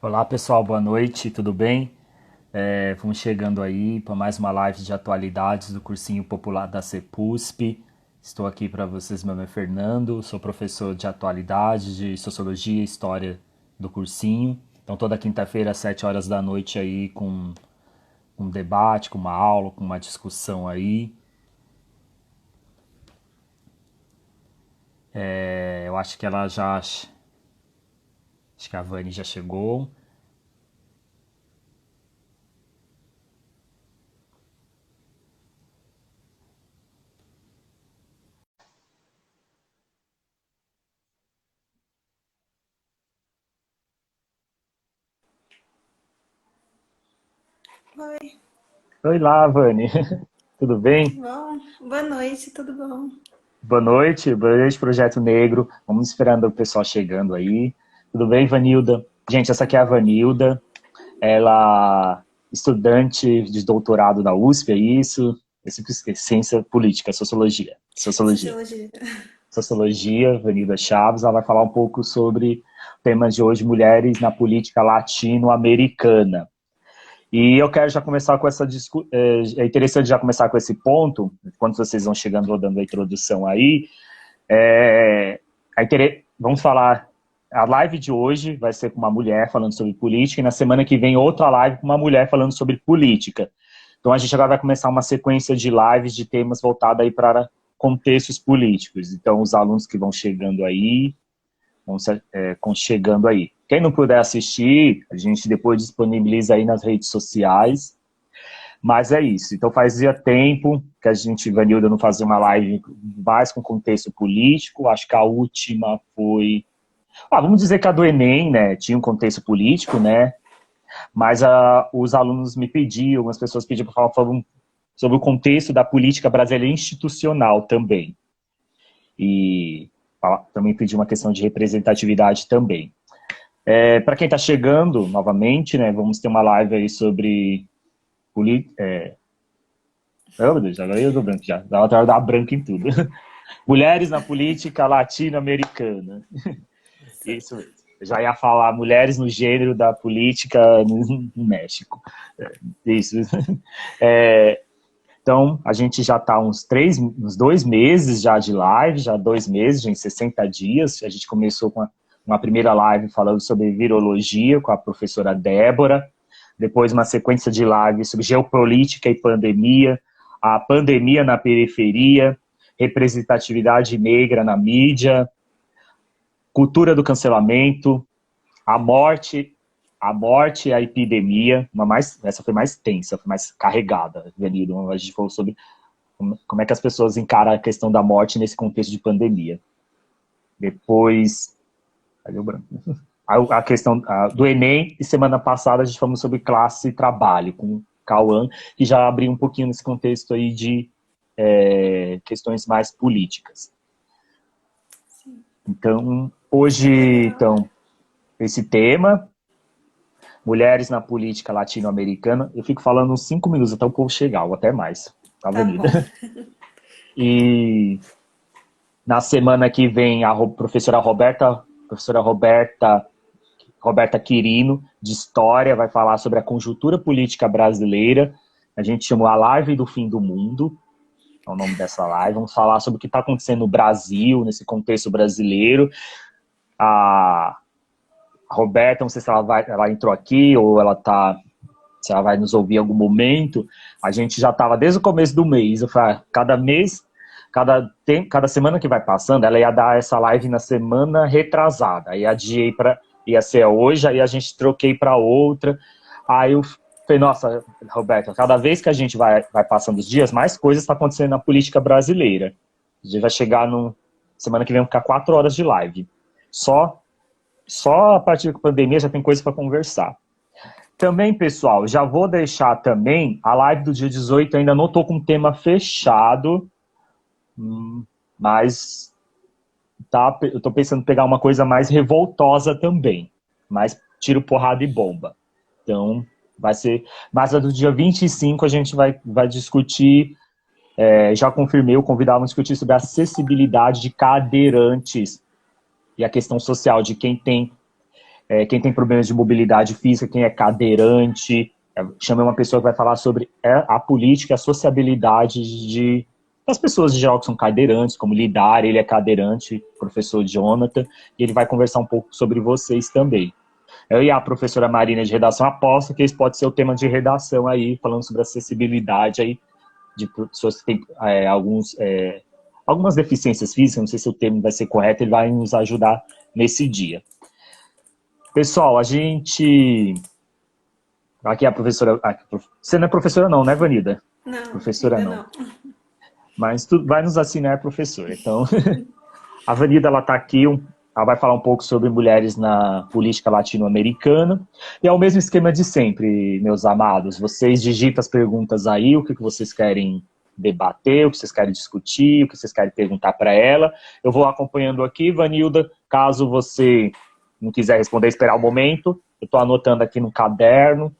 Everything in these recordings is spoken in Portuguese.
Olá pessoal, boa noite, tudo bem? Vamos chegando aí para mais uma live de atualidades do Cursinho Popular da CEPUSP. Estou aqui para vocês, meu nome é Fernando, sou professor de atualidades, de Sociologia e História do cursinho. Então toda quinta-feira às 7 horas da noite aí com um debate, com uma aula, com uma discussão aí. Eu acho que acho que a Vani já chegou. Oi, Oi lá, Vani, tudo bem? bom, boa noite, tudo bom? Boa noite, Projeto Negro. Vamos esperando o pessoal chegando aí. Tudo bem, Vanilda? Gente, essa aqui é a Vanilda. Ela é estudante de doutorado na USP, é isso? Esse é ciência política, sociologia. Sociologia. Sociologia. Sociologia, Vanilda Chaves. Ela vai falar um pouco sobre o tema de hoje, mulheres na política latino-americana. E eu quero já começar com essa discussão. É interessante já começar com esse ponto, quando vocês vão chegando, vou dando a introdução aí. É, vamos falar. A live de hoje vai ser com uma mulher falando sobre política, e na semana que vem outra live com uma mulher falando sobre política. Então a gente agora vai começar uma sequência de lives de temas voltada aí para contextos políticos. Então os alunos que vão chegando aí, chegando aí. Quem não puder assistir, a gente depois disponibiliza aí nas redes sociais. Mas é isso. Então fazia tempo que a gente, Vanilda, não fazia uma live mais com contexto político. Acho que a última foi. Vamos dizer que a do Enem, né? Tinha um contexto político, né? Mas os alunos me pediam, algumas pessoas pediam para falar sobre o contexto da política brasileira institucional também. E também pedi uma questão de representatividade também. Para quem está chegando novamente, né? Vamos ter uma live aí sobre oh, meu Deus, agora eu dou branco já. Dá vontade de dar branco em tudo. Mulheres na política latino-americana. Isso mesmo. Eu já ia falar mulheres no gênero da política no México. Isso. É, então, a gente já está uns 2 meses já de live, já 2 meses, já em 60 dias. A gente começou com uma primeira live falando sobre virologia com a professora Débora, depois uma sequência de lives sobre geopolítica e pandemia, a pandemia na periferia, representatividade negra na mídia, cultura do cancelamento, a morte, a morte e a epidemia, essa foi mais tensa, foi mais carregada, Danilo. A gente falou sobre como é que as pessoas encaram a questão da morte nesse contexto de pandemia. Depois, cadê o branco? A questão do Enem, e semana passada a gente falou sobre classe e trabalho, com o Cauã, que já abriu um pouquinho nesse contexto aí de questões mais políticas. Sim, Então, é hoje, legal. então, esse tema, mulheres na política latino-americana, eu fico falando uns 5 minutos até o povo chegar, ou até mais, tá, Tá Avenida? bom. E na semana que vem a professora Roberta Quirino, de História, vai falar sobre a conjuntura política brasileira. A gente chamou a Live do Fim do Mundo, é o nome dessa live. Vamos falar sobre o que está acontecendo no Brasil, nesse contexto brasileiro. A Roberta, não sei se ela entrou aqui ou se ela vai nos ouvir em algum momento. A gente já estava desde o começo do mês. Eu falei, cada mês, cada semana que vai passando, ela ia dar essa live na semana retrasada. Aí adiei ia ser hoje, aí a gente troquei para outra. Aí eu falei, nossa, Roberta, cada vez que a gente vai passando os dias, mais coisas estão acontecendo na política brasileira. A gente vai chegar no semana que vem, ficar 4 horas de live. Só, só a partir da pandemia já tem coisa para conversar. Também, pessoal, já vou deixar também a live do dia 18, ainda não estou com tema fechado, mas eu estou pensando em pegar uma coisa mais revoltosa também, mais tiro, porrada e bomba. Então, vai ser. Mas a do dia 25 a gente vai discutir, já confirmei, eu convidava a discutir sobre a acessibilidade de cadeirantes e a questão social de quem tem quem tem problemas de mobilidade física, quem é cadeirante. Chamei uma pessoa que vai falar sobre a política, a sociabilidade das pessoas de geral que são cadeirantes, como lidar, ele é cadeirante, professor Jonathan, e ele vai conversar um pouco sobre vocês também. Eu e a professora Marina de redação aposto que esse pode ser o tema de redação aí, falando sobre acessibilidade aí, de pessoas que têm algumas deficiências físicas, não sei se o termo vai ser correto, ele vai nos ajudar nesse dia. Pessoal, a gente... Aqui a professora... Você não é professora não, né, Vanida? Não, Professora ainda não. não. Mas tu vai nos assinar, professora. Então, a Vanida, ela está aqui, ela vai falar um pouco sobre mulheres na política latino-americana. E é o mesmo esquema de sempre, meus amados. Vocês digitam as perguntas aí, o que vocês querem debater, o que vocês querem discutir, o que vocês querem perguntar para ela. Eu vou acompanhando aqui, Vanilda. Caso você não quiser responder, esperar o momento, eu estou anotando aqui no caderno.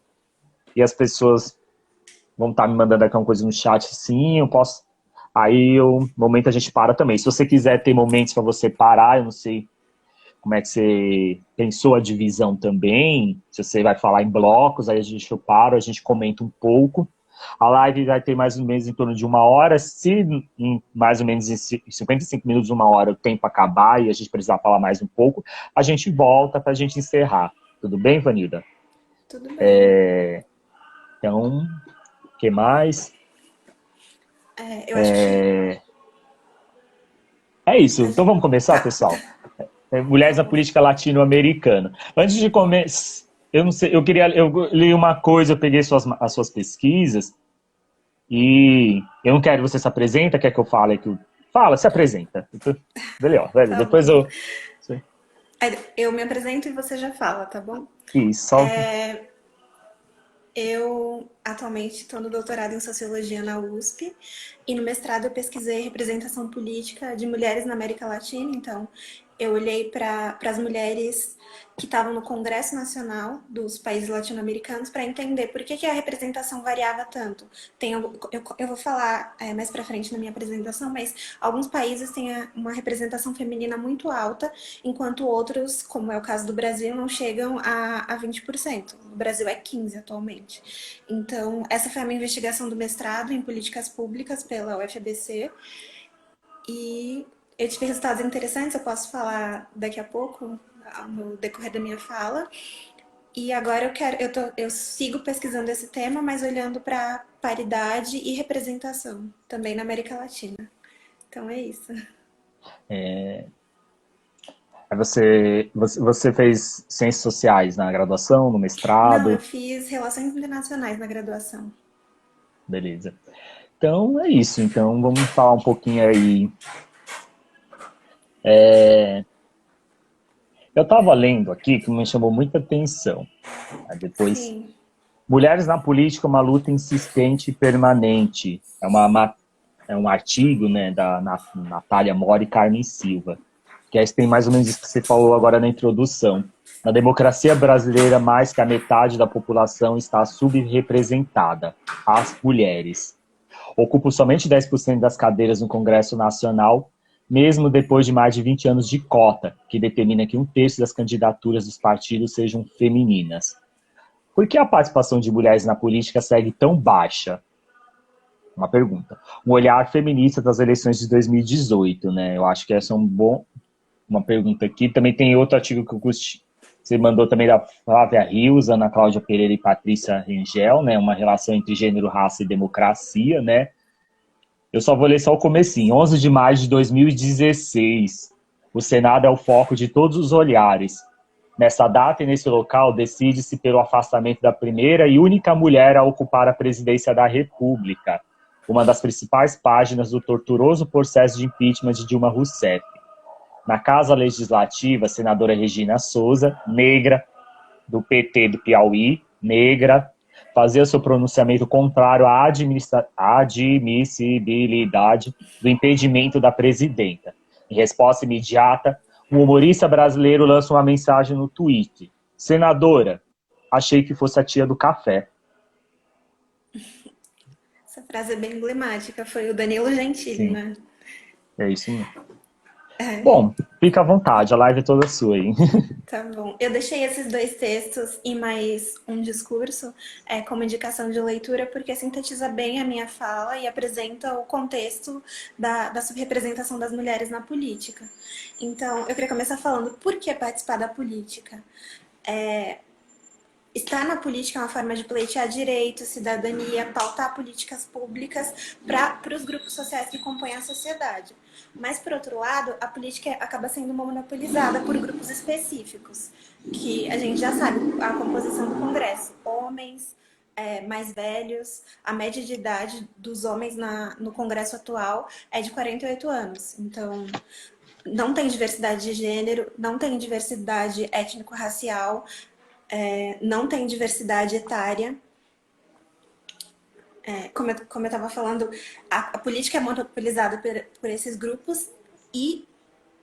E as pessoas vão estar me mandando aqui uma coisa no chat, sim, eu posso... Aí, no momento, a gente para também. Se você quiser ter momentos para você parar, eu não sei como é que você pensou a divisão também, se você vai falar em blocos, aí a gente para, a gente comenta um pouco. A live vai ter mais ou menos em torno de 1 hora. Se em mais ou menos em 55 minutos, 1 hora, o tempo acabar e a gente precisar falar mais um pouco, a gente volta para a gente encerrar. Tudo bem, Vanilda? Tudo bem. Então, o que mais? Eu acho que... É isso. Então vamos começar, Tá. pessoal? Mulheres Tá na bom. política latino-americana. Antes de começar, eu não sei, eu li uma coisa, eu peguei as suas pesquisas e eu não quero que você se apresenta, quer que eu fale aqui? Fala, se apresenta. Beleza, velho. Tá Depois bom. eu... Aí eu me apresento e você já fala, tá bom? Isso, só... Eu atualmente estou no doutorado em Sociologia na USP e no mestrado eu pesquisei representação política de mulheres na América Latina. Então, eu olhei para as mulheres que estavam no Congresso Nacional dos países latino-americanos para entender por que a representação variava tanto. Eu vou falar mais para frente na minha apresentação, mas alguns países têm uma representação feminina muito alta, enquanto outros, como é o caso do Brasil, não chegam a 20%. O Brasil é 15% atualmente. Então, essa foi a minha investigação do mestrado em políticas públicas pela UFABC. E eu tive resultados interessantes, eu posso falar daqui a pouco, no decorrer da minha fala. E agora eu sigo pesquisando esse tema, mas olhando para paridade e representação, também na América Latina. Então é isso. Você fez ciências sociais na graduação, no Não, eu mestrado? fiz Relações Internacionais na graduação. Beleza. Então é isso. Então vamos falar um pouquinho aí. Eu estava lendo aqui que me chamou muita atenção. Aí depois, Sim. Mulheres na Política, uma luta insistente e permanente. É um artigo, né, da Natália Mora e Carmen Silva, que aí tem mais ou menos isso que você falou agora na introdução. Na democracia brasileira, mais que a metade da população está subrepresentada, as mulheres. Ocupam somente 10% das cadeiras no Congresso Nacional, mesmo depois de mais de 20 anos de cota, que determina que 1/3 das candidaturas dos partidos sejam femininas. Por que a participação de mulheres na política segue tão baixa? Uma pergunta. Um olhar feminista das eleições de 2018, né? Eu acho que essa é uma pergunta aqui. Também tem outro artigo que você mandou também da Flávia Rios, Ana Cláudia Pereira e Patrícia Rengel, né? Uma relação entre gênero, raça e democracia, né? Eu só vou ler só o comecinho. 11 de maio de 2016. O Senado é o foco de todos os olhares. Nessa data e nesse local, decide-se pelo afastamento da primeira e única mulher a ocupar a presidência da República, uma das principais páginas do torturoso processo de impeachment de Dilma Rousseff. Na Casa Legislativa, a senadora Regina Souza, negra, do PT do Piauí, negra, fazia seu pronunciamento contrário à admissibilidade do impedimento da presidenta. Em resposta imediata, um humorista brasileiro lança uma mensagem no Twitter. Senadora, achei que fosse a tia do café. Essa frase é bem emblemática, foi o Danilo Gentili, Sim, né? é isso mesmo. É, Bom, fica à vontade, a live é toda sua aí. tá bom. Eu deixei esses dois textos e mais um discurso como indicação de leitura, porque sintetiza bem a minha fala e apresenta o contexto da subrepresentação das mulheres na política. Então, eu queria começar falando por que participar da política. Estar na política é uma forma de pleitear direitos, cidadania, pautar políticas públicas para os grupos sociais que compõem a sociedade. Mas, por outro lado, a política acaba sendo monopolizada por grupos específicos, que a gente já sabe a composição do Congresso. Homens, mais velhos, a média de idade dos homens no Congresso atual é de 48 anos. Então, não tem diversidade de gênero, não tem diversidade étnico-racial, não tem diversidade etária. Como eu estava falando, a política é monopolizada por esses grupos e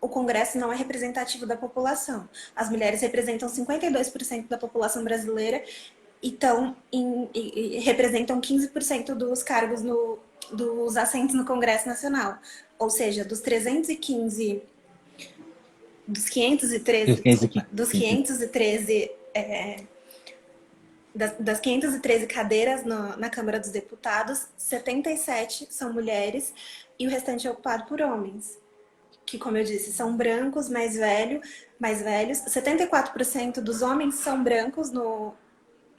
o Congresso não é representativo da população. As mulheres representam 52% da população brasileira e representam 15% dos cargos dos assentos no Congresso Nacional. Ou seja, dos 315, dos 513, 15 desculpa, aqui. dos Sim, sim. 513 das 513 cadeiras na Câmara dos Deputados, 77 são mulheres e o restante é ocupado por homens, que, como eu disse, são brancos, mais velhos. 74% dos homens são brancos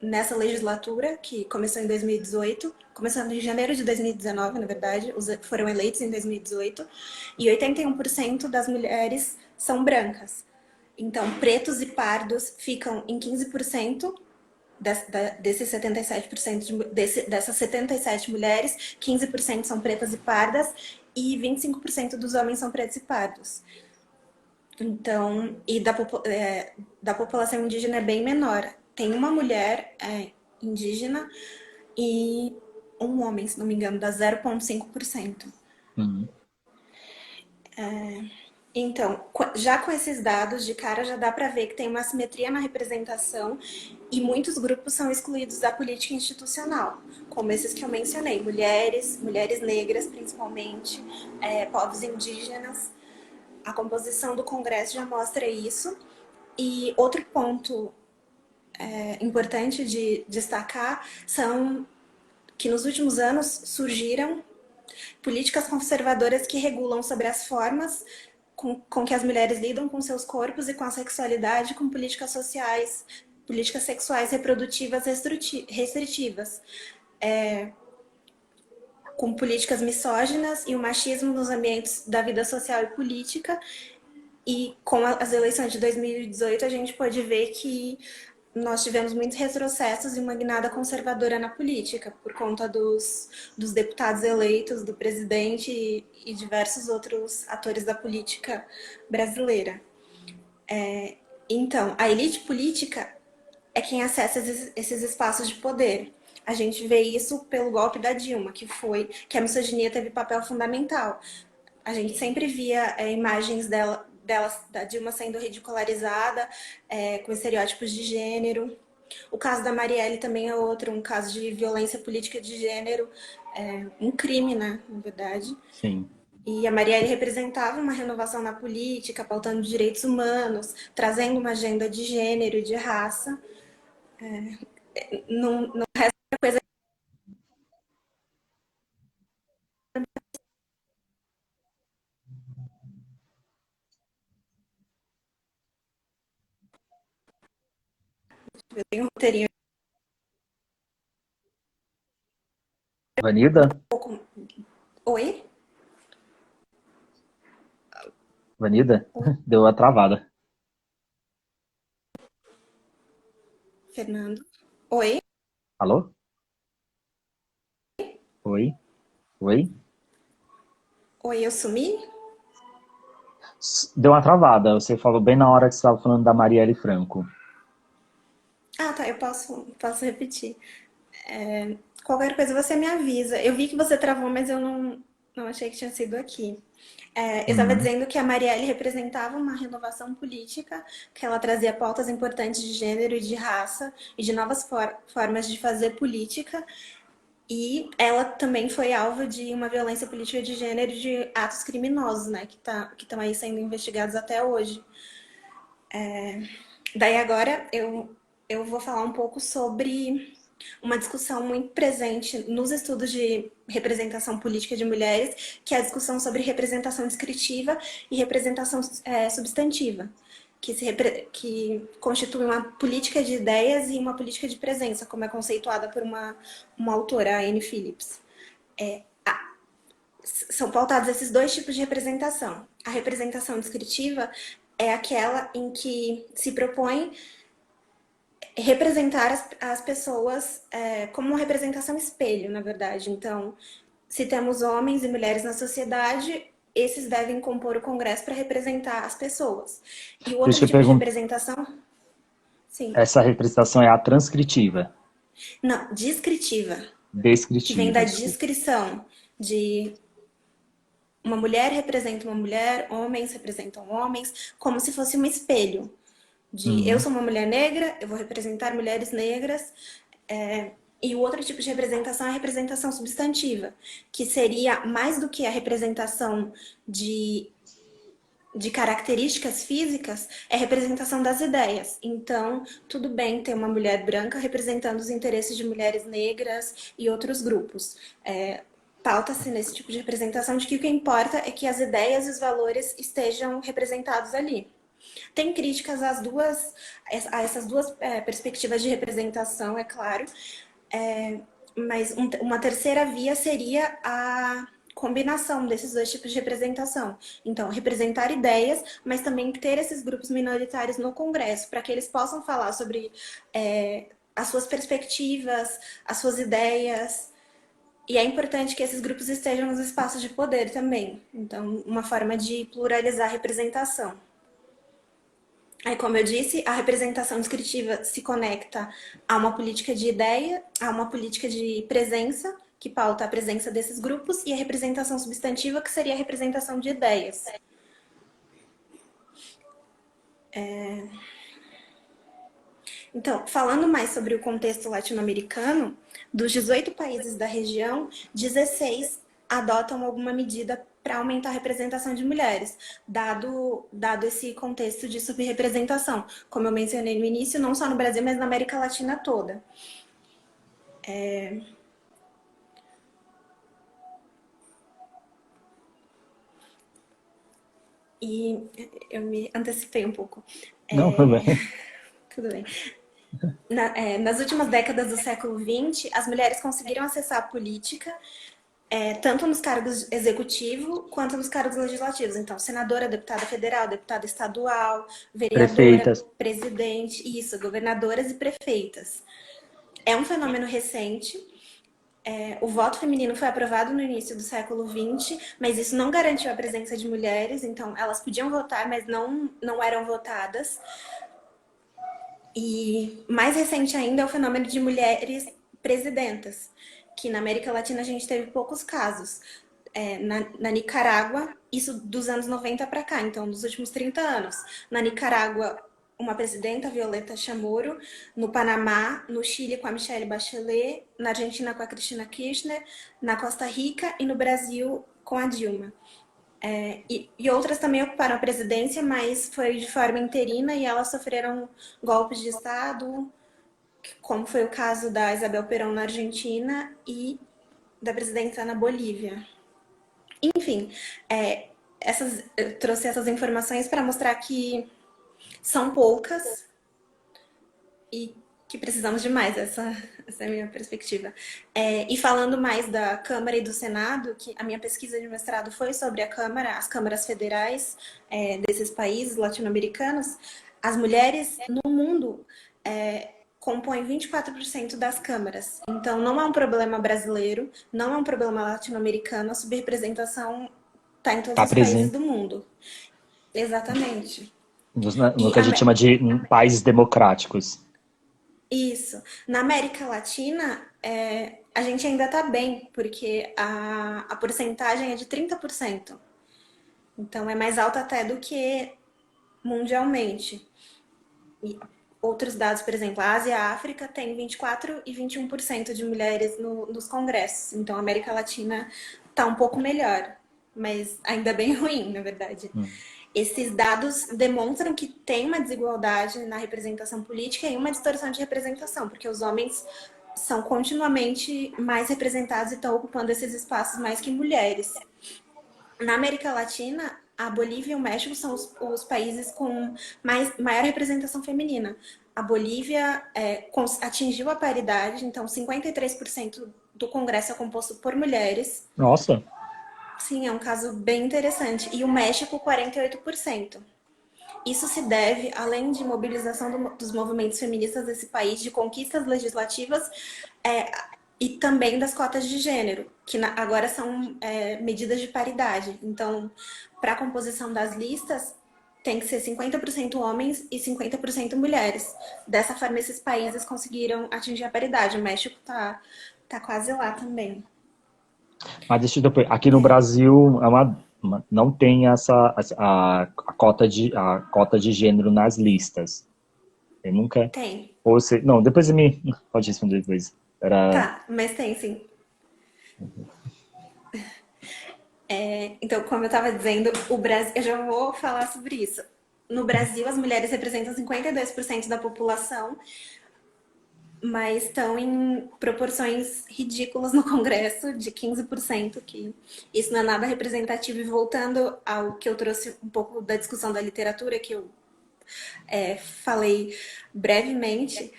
nessa legislatura, que começou em 2018, começando em janeiro de 2019, na verdade, foram eleitos em 2018, e 81% das mulheres são brancas. Então, pretos e pardos ficam em 15%, desses 77% dessas 77 mulheres, 15% são pretas e pardas e 25% dos homens são pretos e pardos. Então, da população indígena é bem menor. Tem uma mulher indígena e um homem, se não me engano, dá 0,5%. Uhum. Então, já com esses dados de cara, já dá para ver que tem uma assimetria na representação e muitos grupos são excluídos da política institucional, como esses que eu mencionei, mulheres negras principalmente, povos indígenas. A composição do Congresso já mostra isso. E outro ponto importante de destacar são que nos últimos anos surgiram políticas conservadoras que regulam sobre as formas com que as mulheres lidam com seus corpos e com a sexualidade, com políticas sexuais reprodutivas restritivas, com políticas misóginas e o machismo nos ambientes da vida social e política. E com as eleições de 2018, a gente pode ver que nós tivemos muitos retrocessos e uma guinada conservadora na política, por conta dos deputados eleitos, do presidente e diversos outros atores da política brasileira. Então, a elite política é quem acessa esses espaços de poder. A gente vê isso pelo golpe da Dilma, que a misoginia teve papel fundamental. A gente sempre via imagens da Dilma sendo ridicularizada, com estereótipos de gênero. O caso da Marielle também é outro, um caso de violência política de gênero, um crime, né, na verdade. Sim. E a Marielle representava uma renovação na política, pautando direitos humanos, trazendo uma agenda de gênero e de raça. Não resta coisa. Eu tenho um roteirinho Vanida? um pouco. Oi? Vanida? Deu a travada. Fernando? Oi? Alô? Oi? Oi? Oi, eu sumi? Deu uma travada. Você falou bem na hora que você estava falando da Marielle Franco. Ah, tá, eu posso repetir. Qualquer coisa você me avisa. Eu vi que você travou, mas eu não achei que tinha sido aqui. Eu estava Uhum. dizendo que a Marielle representava uma renovação política, que ela trazia pautas importantes de gênero e de raça e de novas formas de fazer política. E ela também foi alvo de uma violência política de gênero e de atos criminosos, né, que estão aí sendo investigados até hoje. Daí agora eu vou falar um pouco sobre uma discussão muito presente nos estudos de representação política de mulheres, que é a discussão sobre representação descritiva e representação substantiva, que constitui uma política de ideias e uma política de presença, como é conceituada por uma autora, a Anne Phillips. São pautados esses dois tipos de representação. A representação descritiva é aquela em que se propõe representar as pessoas como uma representação espelho, na verdade. Então, se temos homens e mulheres na sociedade, esses devem compor o Congresso para representar as pessoas. E o outro Deixa eu tipo de perguntar, representação, sim, essa representação é a transcritiva, não, descritiva, que vem descritiva, da desculpa. descrição de uma mulher representa uma mulher, homens representam homens, como se fosse um espelho. De eu Uhum. sou uma mulher negra, eu vou representar mulheres negras. E o outro tipo de representação é a representação substantiva, que seria mais do que a representação de características físicas, é a representação das ideias. Então, tudo bem ter uma mulher branca representando os interesses de mulheres negras e outros grupos. Pauta-se nesse tipo de representação de que o que importa é que as ideias e os valores estejam representados ali. Tem críticas a essas duas perspectivas de representação, é claro, mas uma terceira via seria a combinação desses dois tipos de representação. Então, representar ideias, mas também ter esses grupos minoritários no Congresso, para que eles possam falar sobre as suas perspectivas, as suas ideias. E é importante que esses grupos estejam nos espaços de poder também. Então, uma forma de pluralizar a representação. Aí, como eu disse, a representação descritiva se conecta a uma política de ideia, a uma política de presença, que pauta a presença desses grupos, e a representação substantiva, que seria a representação de ideias. Então, falando mais sobre o contexto latino-americano, dos 18 países da região, 16 adotam alguma medida para aumentar a representação de mulheres, dado esse contexto de subrepresentação, como eu mencionei no início, não só no Brasil, mas na América Latina toda. E eu me antecipei um pouco. Não, tudo bem. Tudo bem. Nas últimas décadas do século XX, as mulheres conseguiram acessar a política, tanto nos cargos executivo quanto nos cargos legislativos. Então, senadora, deputada federal, deputada estadual, vereadora, Prefeitas. presidente, isso, governadoras e prefeitas. É um fenômeno recente. O voto feminino foi aprovado no início do século XX, mas isso não garantiu a presença de mulheres, então elas podiam votar, mas não eram votadas. E mais recente ainda é o fenômeno de mulheres presidentas, que na América Latina a gente teve poucos casos. Na Nicarágua, isso dos anos 90 para cá, então dos últimos 30 anos. Na Nicarágua, uma presidenta, Violeta Chamorro, no Panamá, no Chile com a Michelle Bachelet, na Argentina com a Cristina Kirchner, na Costa Rica e no Brasil com a Dilma. E outras também ocuparam a presidência, mas foi de forma interina e elas sofreram golpes de Estado, como foi o caso da Isabel Perón na Argentina e da presidenta na Bolívia. Enfim, eu trouxe essas informações para mostrar que são poucas e que precisamos de mais, essa é a minha perspectiva. E falando mais da Câmara e do Senado, que a minha pesquisa de mestrado foi sobre a Câmara, as câmaras federais desses países latino-americanos, as mulheres no mundo compõem 24% das câmaras. Então, não é um problema brasileiro, não é um problema latino-americano, a subrepresentação está em todos Está os países presente do mundo. Exatamente. no E que a gente chama de países democráticos. isso. Na América Latina, a gente ainda está bem, porque a porcentagem é de 30%. Então, é mais alta até do que mundialmente. outros dados, por exemplo, a Ásia e a África tem 24% e 21% de mulheres nos congressos. Então, a América Latina está um pouco melhor, mas ainda bem ruim, na verdade. Esses dados demonstram que tem uma desigualdade na representação política e uma distorção de representação, porque os homens são continuamente mais representados e estão ocupando esses espaços mais que mulheres. Na América Latina, a Bolívia e o México são os países com maior representação feminina. A Bolívia atingiu a paridade, então 53% do Congresso é composto por mulheres. Nossa! Sim, é um caso bem interessante. E o México, 48%. Isso se deve, além de mobilização dos movimentos feministas desse país, de conquistas legislativas e também das cotas de gênero, que agora são medidas de paridade. Então, para a composição das listas, tem que ser 50% homens e 50% mulheres. Dessa forma, esses países conseguiram atingir a paridade. O México tá quase lá também. Mas deixa eu aqui no Brasil não tem a cota de gênero nas listas. Eu nunca. Tem. Ou você, não, depois você me pode responder depois. Tá, mas tem sim. Então, como eu estava dizendo, o Brasil, eu já vou falar sobre isso. No Brasil, as mulheres representam 52% da população, mas estão em proporções ridículas no Congresso, de 15%, que isso não é nada representativo. E voltando ao que eu trouxe um pouco da discussão da literatura, que eu falei brevemente,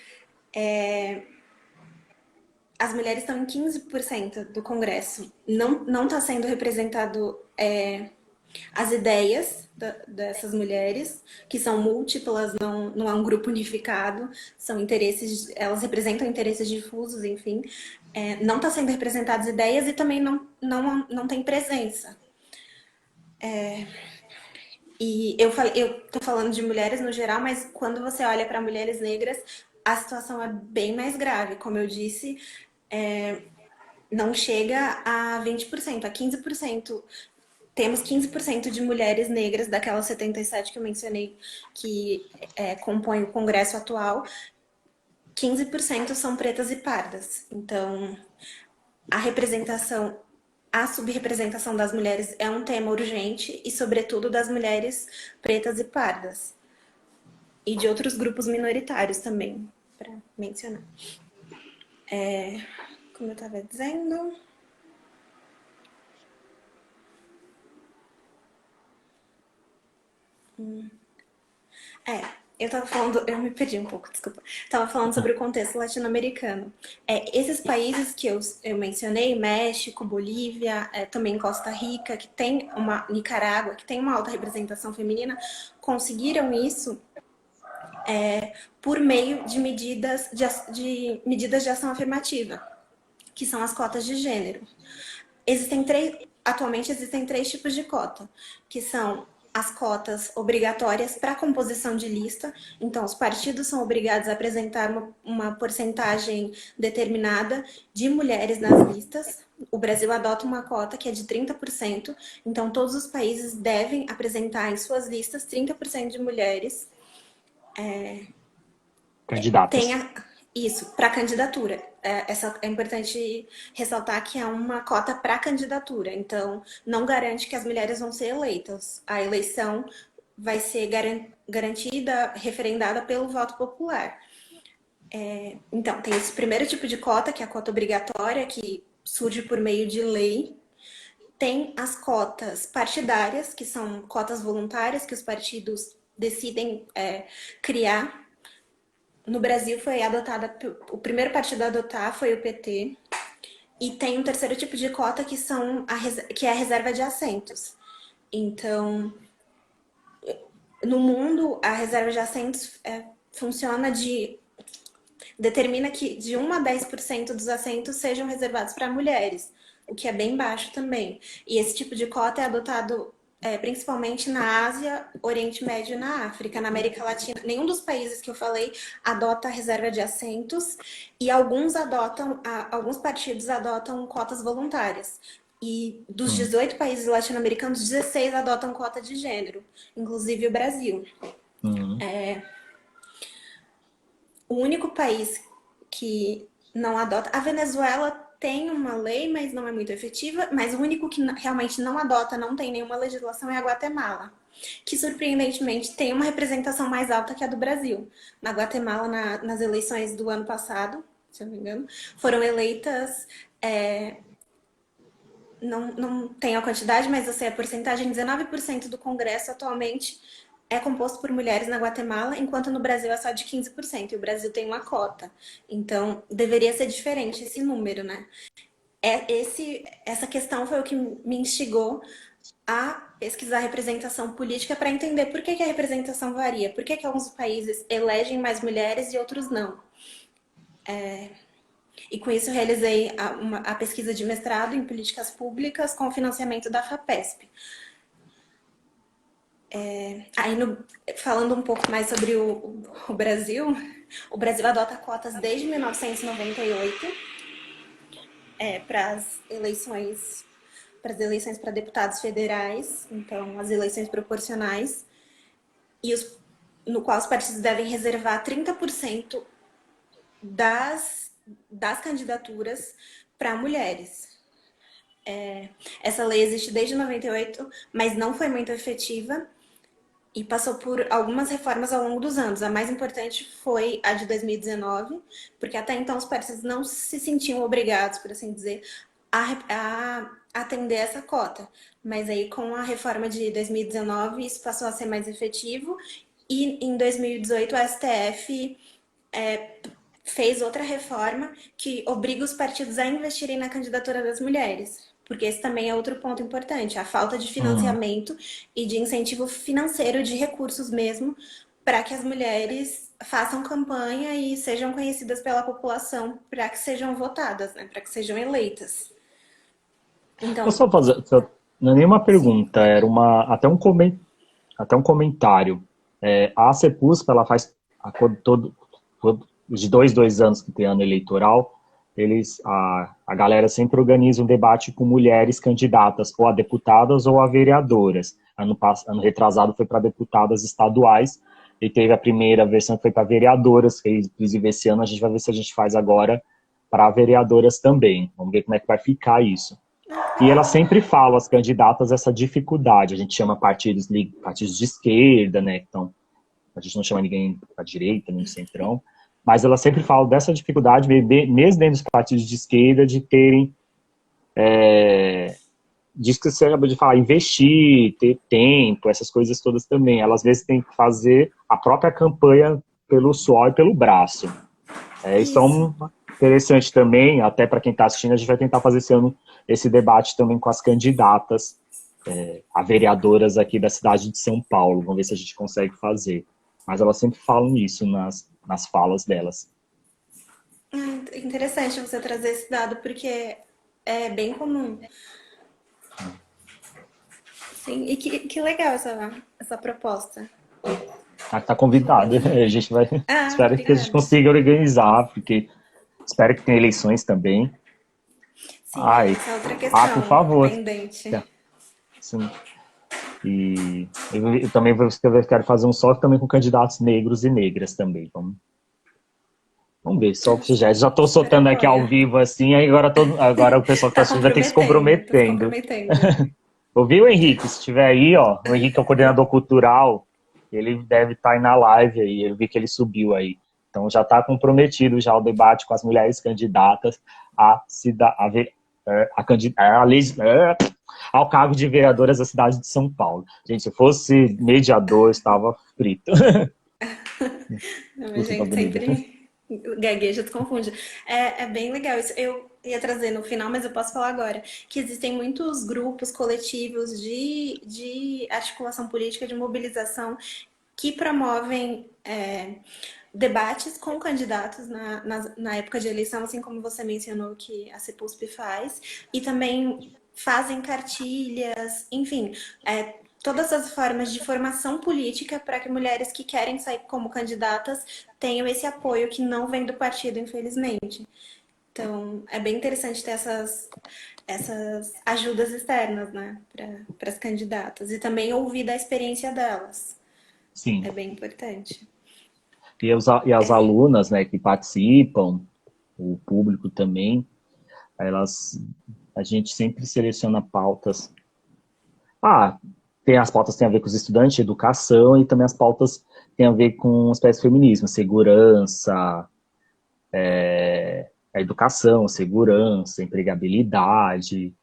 as mulheres estão em 15% do Congresso. Não está sendo representado as ideias dessas mulheres, que são múltiplas, não é um grupo unificado, são interesses, elas representam interesses difusos, enfim. Não está sendo representadas ideias e também não tem presença. E eu tô falando de mulheres no geral, mas quando você olha para mulheres negras, a situação é bem mais grave. Como eu disse, não chega a 20%, a 15%. Temos 15% de mulheres negras, daquelas 77 que eu mencionei, que compõem o Congresso atual. 15% são pretas e pardas. Então, a subrepresentação das mulheres é um tema urgente e, sobretudo, das mulheres pretas e pardas. E de outros grupos minoritários também, para mencionar. Como eu estava dizendo... eu tava falando, eu me perdi um pouco, desculpa. Tava falando sobre o contexto latino-americano. Esses países que eu mencionei, México, Bolívia, também Costa Rica, Nicarágua, que tem uma alta representação feminina, conseguiram isso por meio de medidas de ação afirmativa, que são as cotas de gênero. Atualmente existem 3 tipos de cota, que são as cotas obrigatórias para composição de lista. Então, os partidos são obrigados a apresentar uma porcentagem determinada de mulheres nas listas. O Brasil adota uma cota que é de 30%. Então, todos os países devem apresentar em suas listas 30% de mulheres. Candidatas. Isso, para candidatura. É importante ressaltar que é uma cota para candidatura, então não garante que as mulheres vão ser eleitas. A eleição vai ser garantida, referendada pelo voto popular. Então, tem esse primeiro tipo de cota, que é a cota obrigatória, que surge por meio de lei. Tem as cotas partidárias, que são cotas voluntárias que os partidos decidem criar. No Brasil foi adotada, o primeiro partido a adotar foi o PT, e tem um terceiro tipo de cota que é a reserva de assentos. Então, no mundo, a reserva de assentos funciona determina que de 1 a 10% dos assentos sejam reservados para mulheres, o que é bem baixo também. E esse tipo de cota é adotado principalmente na Ásia, Oriente Médio e na África. Na América Latina, nenhum dos países que eu falei adota a reserva de assentos, e alguns partidos adotam cotas voluntárias. E dos 18 países latino-americanos, 16 adotam cota de gênero, inclusive o Brasil. o único país que não adota... A Venezuela tem uma lei, mas não é muito efetiva, mas o único que realmente não adota, não tem nenhuma legislação, é a Guatemala, que surpreendentemente tem uma representação mais alta que a do Brasil. Na Guatemala, nas eleições do ano passado, se eu não me engano, foram eleitas... não tenho a quantidade, mas eu sei a porcentagem, 19% do Congresso atualmente é composto por mulheres na Guatemala, enquanto no Brasil é só de 15%, e o Brasil tem uma cota. Então, deveria ser diferente esse número, né? Essa questão foi o que me instigou a pesquisar representação política para entender por que a representação varia, por que alguns países elegem mais mulheres e outros não. E com isso eu realizei a pesquisa de mestrado em políticas públicas com financiamento da FAPESP. Falando um pouco mais sobre o Brasil, o Brasil adota cotas desde 1998 para as eleições para deputados federais, então as eleições proporcionais, no qual os partidos devem reservar 30% das candidaturas para mulheres. Essa lei existe desde 98, mas não foi muito efetiva e passou por algumas reformas ao longo dos anos. A mais importante foi a de 2019, porque até então os partidos não se sentiam obrigados, por assim dizer, a atender essa cota. Mas aí, com a reforma de 2019, isso passou a ser mais efetivo e em 2018 o STF fez outra reforma que obriga os partidos a investirem na candidatura das mulheres. Porque esse também é outro ponto importante, a falta de financiamento e de incentivo financeiro, de recursos mesmo, para que as mulheres façam campanha e sejam conhecidas pela população, para que sejam votadas, né? Para que sejam eleitas. Eu Então, só fazer, não é nenhuma pergunta, era até um comentário. A CEPUSP, ela faz de dois anos que tem ano eleitoral, a galera sempre organiza um debate com mulheres candidatas, ou a deputadas ou a vereadoras. Ano retrasado foi para deputadas estaduais, e teve a primeira versão que foi para vereadoras, que inclusive esse ano a gente vai ver se a gente faz agora para vereadoras também. Vamos ver como é que vai ficar isso. E ela sempre fala, as candidatas, essa dificuldade. A gente chama partidos de esquerda, né? Então, a gente não chama ninguém para direita, nem do centrão. Mas ela sempre fala dessa dificuldade, mesmo dentro dos partidos de esquerda, de terem... diz que você acabou de falar, investir, ter tempo, essas coisas todas também. Ela, às vezes, tem que fazer a própria campanha pelo suor e pelo braço. Isso é interessante também, até para quem está assistindo, a gente vai tentar fazer esse debate também com as candidatas a vereadoras aqui da cidade de São Paulo. Vamos ver se a gente consegue fazer. Mas elas sempre falam isso nas falas delas. Interessante você trazer esse dado, porque é bem comum. Sim, e que legal essa proposta. Tá convidado. A gente vai... espero que a gente Obrigada. consiga organizar, porque espero que tenha eleições também. Sim, essa é outra Por questão favor. pendente. Sim. E eu também quero fazer um só também com candidatos negros e negras também. Vamos ver, só que já estou soltando aqui ao vivo assim, aí agora o pessoal que está assistindo vai ter que se comprometendo. Ouviu, Henrique? Se estiver aí, ó, o Henrique é o coordenador cultural, ele deve estar aí na live aí, eu vi que ele subiu aí. Então já está comprometido já o debate com as mulheres candidatas ao cargo de vereadoras da cidade de São Paulo. Gente, se eu fosse mediador, eu estava frito. A gente sempre gagueja, tu confunde. É bem legal isso. Eu ia trazer no final, mas eu posso falar agora, que existem muitos grupos coletivos de articulação política, de mobilização, que promovem debates com candidatos na época de eleição, assim como você mencionou que a CEPUSP faz, e também fazem cartilhas, enfim, todas as formas de formação política para que mulheres que querem sair como candidatas tenham esse apoio que não vem do partido, infelizmente. Então, é bem interessante ter essas ajudas externas, né, para as candidatas. E também ouvir da experiência delas. Sim. É bem importante. E as alunas, né, que participam, o público também, elas, a gente sempre seleciona pautas. Ah, tem as pautas que têm a ver com os estudantes, educação, e também as pautas que têm a ver com aspectos do feminismo, segurança, a educação, segurança, empregabilidade,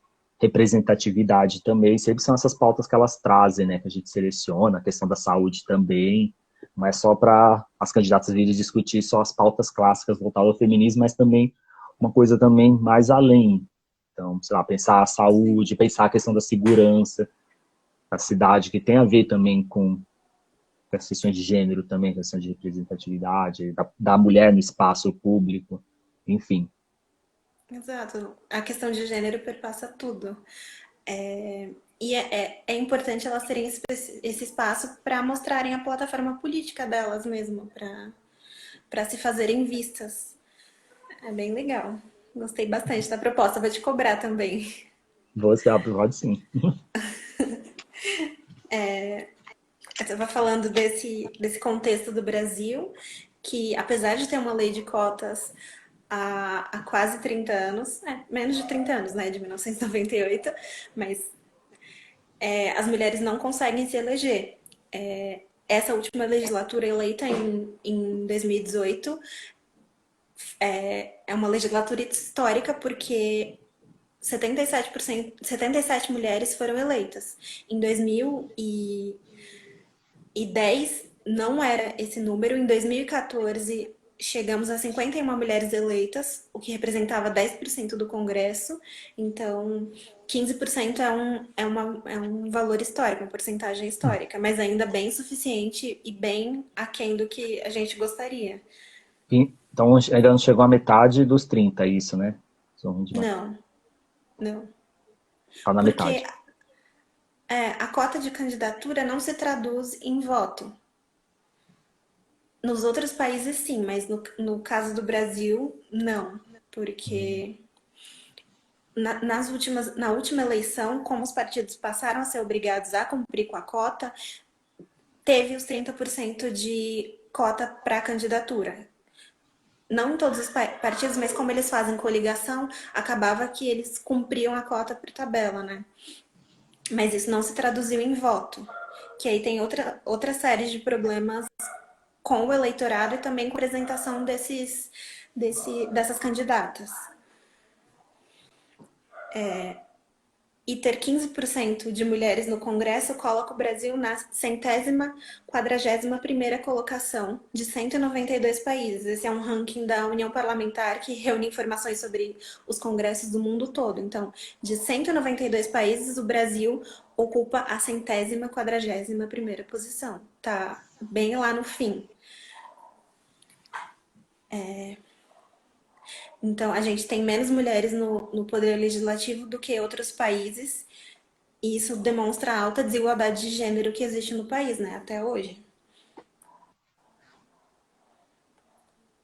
representatividade também, sempre são essas pautas que elas trazem, né, que a gente seleciona, a questão da saúde também, não é só para as candidatas virem discutir só as pautas clássicas voltadas ao feminismo, mas também uma coisa também mais além. Então, sei lá, pensar a saúde, pensar a questão da segurança da cidade, que tem a ver também com as questões de gênero também, questão de representatividade, da mulher no espaço público, enfim. Exato. A questão de gênero perpassa tudo. E é importante elas terem esse espaço para mostrarem a plataforma política delas mesmo, para se fazerem vistas. É bem legal. Gostei bastante da proposta, vou te cobrar também. Você pode sim. Eu estava falando desse contexto do Brasil, que apesar de ter uma lei de cotas há quase 30 anos, menos de 30 anos, né, de 1998, mas as mulheres não conseguem se eleger. Essa última legislatura eleita em 2018 é uma legislatura histórica porque 77 mulheres foram eleitas. Em 2010 não era esse número. Em 2014 chegamos a 51 mulheres eleitas, o que representava 10% do Congresso. Então, 15% é um valor histórico, uma porcentagem histórica, mas ainda bem suficiente e bem aquém do que a gente gostaria. Então, ainda não chegou à metade dos 30, isso, né? Não, não. Tá na Porque metade. a cota de candidatura não se traduz em voto. Nos outros países, sim, mas no caso do Brasil, não. Porque na última eleição, como os partidos passaram a ser obrigados a cumprir com a cota, teve os 30% de cota para candidatura. Não em todos os partidos, mas como eles fazem coligação, acabava que eles cumpriam a cota por tabela, né? Mas isso não se traduziu em voto. Que aí tem outra série de problemas com o eleitorado e também com a apresentação dessas candidatas. E ter 15% de mulheres no Congresso coloca o Brasil na 141ª colocação de 192 países. Esse é um ranking da União Parlamentar que reúne informações sobre os congressos do mundo todo. Então, de 192 países, o Brasil ocupa a 141ª posição. Tá bem lá no fim. Então, a gente tem menos mulheres no poder legislativo do que outros países. E isso demonstra a alta desigualdade de gênero que existe no país, né, até hoje.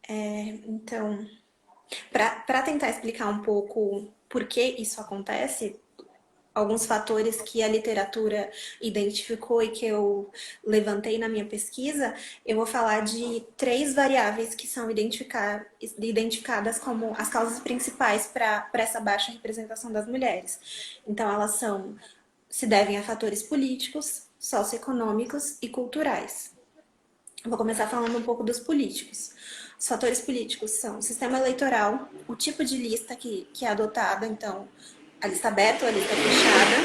Então, para tentar explicar um pouco por que isso acontece, alguns fatores que a literatura identificou e que eu levantei na minha pesquisa, eu vou falar de três variáveis que são identificadas como as causas principais para essa baixa representação das mulheres. Então, elas se devem a fatores políticos, socioeconômicos e culturais. Vou começar falando um pouco dos políticos. Os fatores políticos são o sistema eleitoral, o tipo de lista que é adotada, então, a lista aberta ou a lista fechada,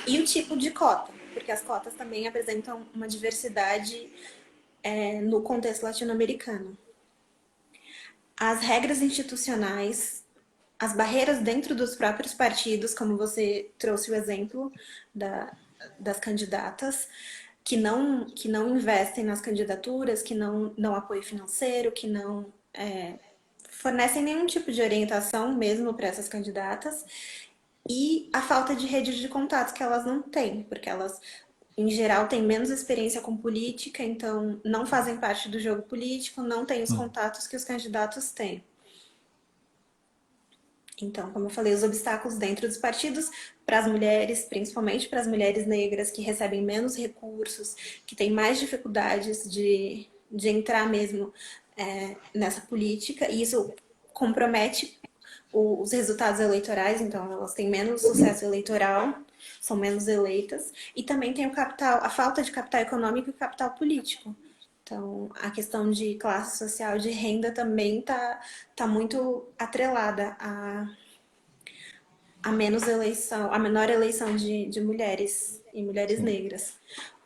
e o tipo de cota, porque as cotas também apresentam uma diversidade no contexto latino-americano. As regras institucionais, as barreiras dentro dos próprios partidos, como você trouxe o exemplo das candidatas, que não investem nas candidaturas, que não apoio financeiro, que não fornecem nenhum tipo de orientação mesmo para essas candidatas, e a falta de rede de contatos que elas não têm, porque elas, em geral, têm menos experiência com política, então não fazem parte do jogo político, não têm os contatos que os candidatos têm. Então, como eu falei, os obstáculos dentro dos partidos para as mulheres, principalmente para as mulheres negras que recebem menos recursos, que têm mais dificuldades de entrar mesmo nessa política, e isso compromete os resultados eleitorais, então elas têm menos sucesso eleitoral, são menos eleitas, e também tem o capital, a falta de capital econômico e capital político. Então, a questão de classe social, de renda também tá muito atrelada a menos eleição, a menor eleição de mulheres e mulheres Sim. negras.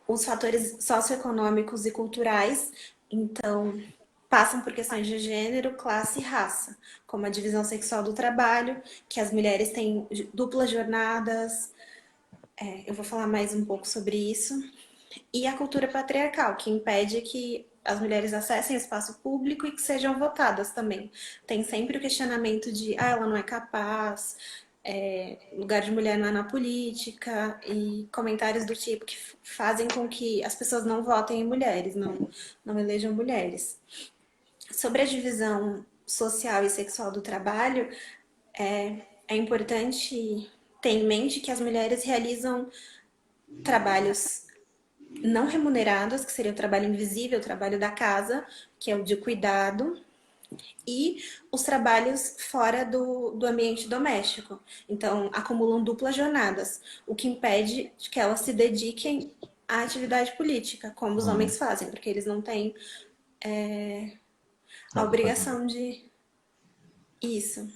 Os fatores socioeconômicos e culturais, então, passam por questões de gênero, classe e raça, como a divisão sexual do trabalho, que as mulheres têm duplas jornadas, eu vou falar mais um pouco sobre isso, e a cultura patriarcal, que impede que as mulheres acessem o espaço público e que sejam votadas também. Tem sempre o questionamento de, ela não é capaz, lugar de mulher não é na política, e comentários do tipo que fazem com que as pessoas não votem em mulheres, não elejam mulheres. Sobre a divisão social e sexual do trabalho, é importante ter em mente que as mulheres realizam trabalhos não remunerados, que seria o trabalho invisível, o trabalho da casa, que é o de cuidado, e os trabalhos fora do ambiente doméstico. Então, acumulam duplas jornadas, o que impede que elas se dediquem à atividade política, como os Uhum. homens fazem, porque eles não têm a Dá pra fazer. obrigação de isso.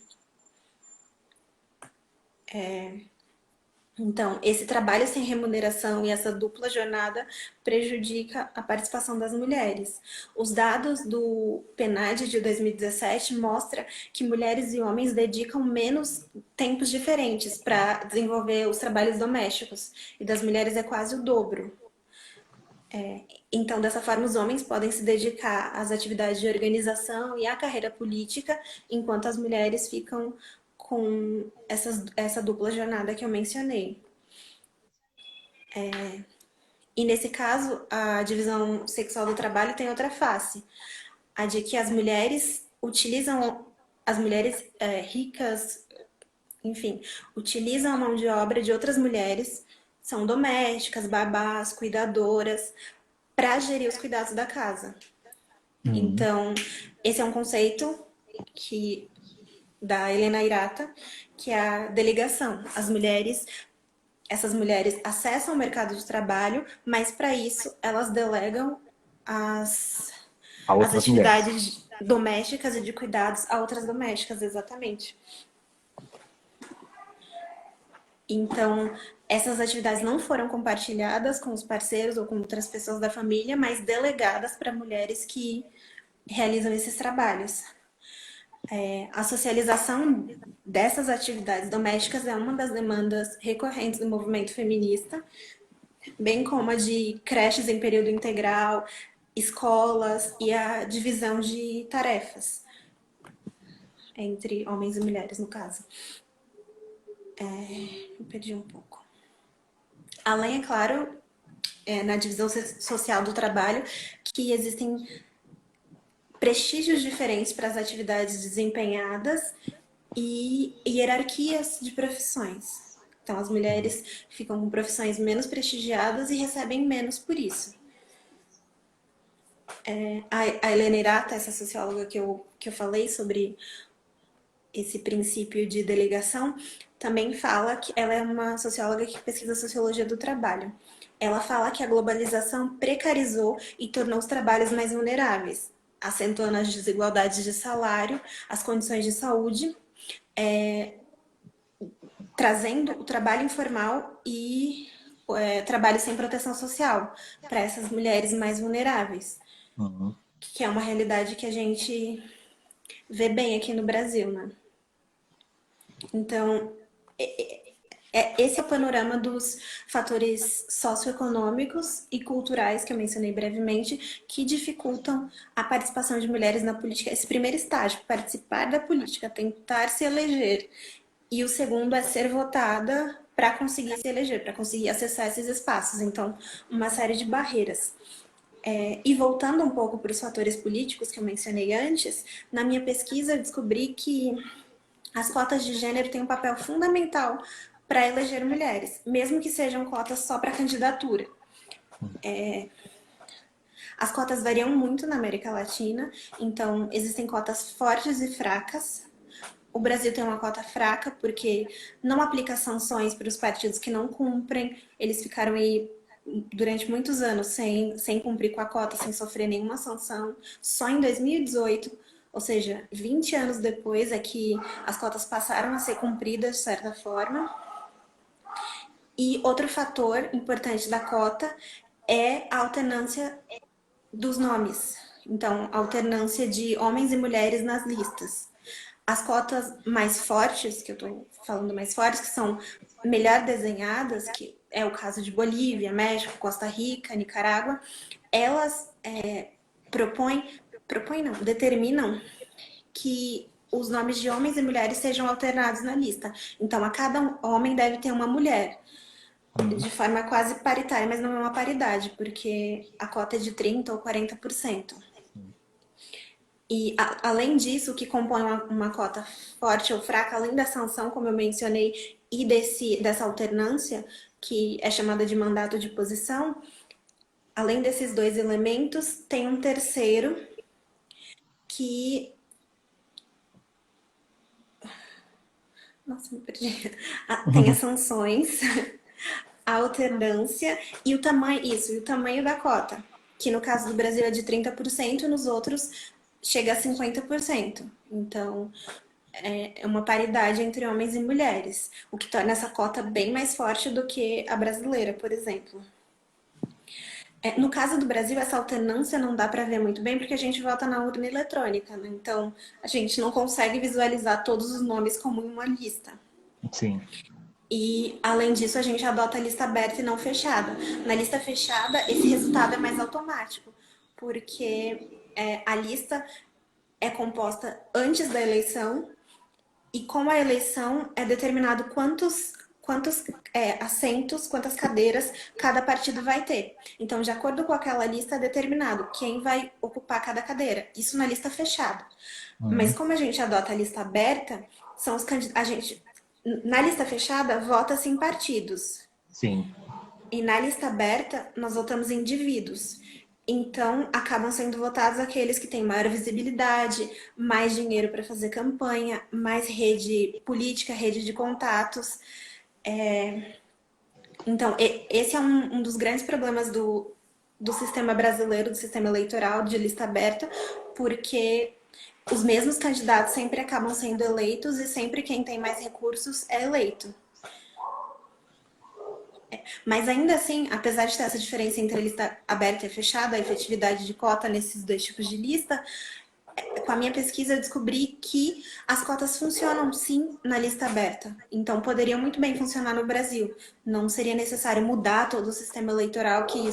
Então, esse trabalho sem remuneração e essa dupla jornada prejudica a participação das mulheres. Os dados do PNAD de 2017 mostram que mulheres e homens dedicam menos tempos diferentes para desenvolver os trabalhos domésticos, e das mulheres é quase o dobro. Então, dessa forma, os homens podem se dedicar às atividades de organização e à carreira política, enquanto as mulheres ficam com essa dupla jornada que eu mencionei. E nesse caso, a divisão sexual do trabalho tem outra face, a de que as mulheres utilizam, as mulheres ricas, enfim, utilizam a mão de obra de outras mulheres, são domésticas, babás, cuidadoras, para gerir os cuidados da casa. Uhum. Então, esse é um conceito que da Helena Irata, que é a delegação. Essas mulheres acessam o mercado de trabalho, mas para isso elas delegam as, A as outras mulheres. atividades domésticas e de cuidados a outras domésticas, exatamente. Então, essas atividades não foram compartilhadas com os parceiros ou com outras pessoas da família, mas delegadas para mulheres que realizam esses trabalhos. A socialização dessas atividades domésticas é uma das demandas recorrentes do movimento feminista, bem como a de creches em período integral, escolas e a divisão de tarefas entre homens e mulheres, no caso. Eu perdi um pouco. Além, é claro, na divisão social do trabalho, que existem prestígios diferentes para as atividades desempenhadas e hierarquias de profissões. Então, as Uhum. mulheres ficam com profissões menos prestigiadas e recebem menos por isso. A Helena Irata, essa socióloga que eu falei sobre esse princípio de delegação, também fala que ela é uma socióloga que pesquisa a sociologia do trabalho. Ela fala que a globalização precarizou e tornou os trabalhos mais vulneráveis, acentuando as desigualdades de salário, as condições de saúde, trazendo o trabalho informal e trabalho sem proteção social para essas mulheres mais vulneráveis, Uhum. que é uma realidade que a gente vê bem aqui no Brasil, né? Então, esse é o panorama dos fatores socioeconômicos e culturais que eu mencionei brevemente, que dificultam a participação de mulheres na política. Esse primeiro estágio, participar da política, tentar se eleger. E o segundo é ser votada para conseguir se eleger, para conseguir acessar esses espaços. Então, uma série de barreiras. E voltando um pouco para os fatores políticos que eu mencionei antes, na minha pesquisa eu descobri que as cotas de gênero têm um papel fundamental para eleger mulheres, mesmo que sejam cotas só para candidatura. As cotas variam muito na América Latina, então existem cotas fortes e fracas. O Brasil tem uma cota fraca porque não aplica sanções para os partidos que não cumprem. Eles ficaram aí durante muitos anos sem cumprir com a cota, sem sofrer nenhuma sanção. Só em 2018, ou seja, 20 anos depois, é que as cotas passaram a ser cumpridas de certa forma. E outro fator importante da cota é a alternância dos nomes. Então, alternância de homens e mulheres nas listas. As cotas mais fortes, que eu estou falando mais fortes, que são melhor desenhadas, que é o caso de Bolívia, México, Costa Rica, Nicarágua, elas determinam que os nomes de homens e mulheres sejam alternados na lista. Então, a cada homem deve ter uma mulher, de forma quase paritária, mas não é uma paridade, porque a cota é de 30% ou 40%. E, além disso, o que compõe uma cota forte ou fraca, além da sanção, como eu mencionei, e dessa alternância, que é chamada de mandato de posição, além desses dois elementos, tem um terceiro que... Nossa, me perdi. Tem as sanções, a alternância e o tamanho da cota, que no caso do Brasil é de 30%, nos outros chega a 50%. Então, é uma paridade entre homens e mulheres, o que torna essa cota bem mais forte do que a brasileira, por exemplo. No caso do Brasil, essa alternância não dá para ver muito bem, porque a gente vota na urna eletrônica, né? Então, a gente não consegue visualizar todos os nomes como em uma lista. Sim. E, além disso, a gente adota a lista aberta e não fechada. Na lista fechada, esse resultado é mais automático, porque a lista é composta antes da eleição e com a eleição é determinado quantos assentos, quantas cadeiras cada partido vai ter. Então, de acordo com aquela lista, é determinado quem vai ocupar cada cadeira. Isso na lista fechada. Mas como a gente adota a lista aberta, são os candidatos. Na lista fechada, vota-se em partidos. Sim. E na lista aberta, nós votamos em indivíduos. Então, acabam sendo votados aqueles que têm maior visibilidade, mais dinheiro para fazer campanha, mais rede política, rede de contatos. Então, esse é um dos grandes problemas do sistema brasileiro, do sistema eleitoral de lista aberta, porque os mesmos candidatos sempre acabam sendo eleitos e sempre quem tem mais recursos é eleito. Mas ainda assim, apesar de ter essa diferença entre a lista aberta e fechada, a efetividade de cota nesses dois tipos de lista, com a minha pesquisa eu descobri que as cotas funcionam sim na lista aberta. Então poderiam muito bem funcionar no Brasil. Não seria necessário mudar todo o sistema eleitoral, que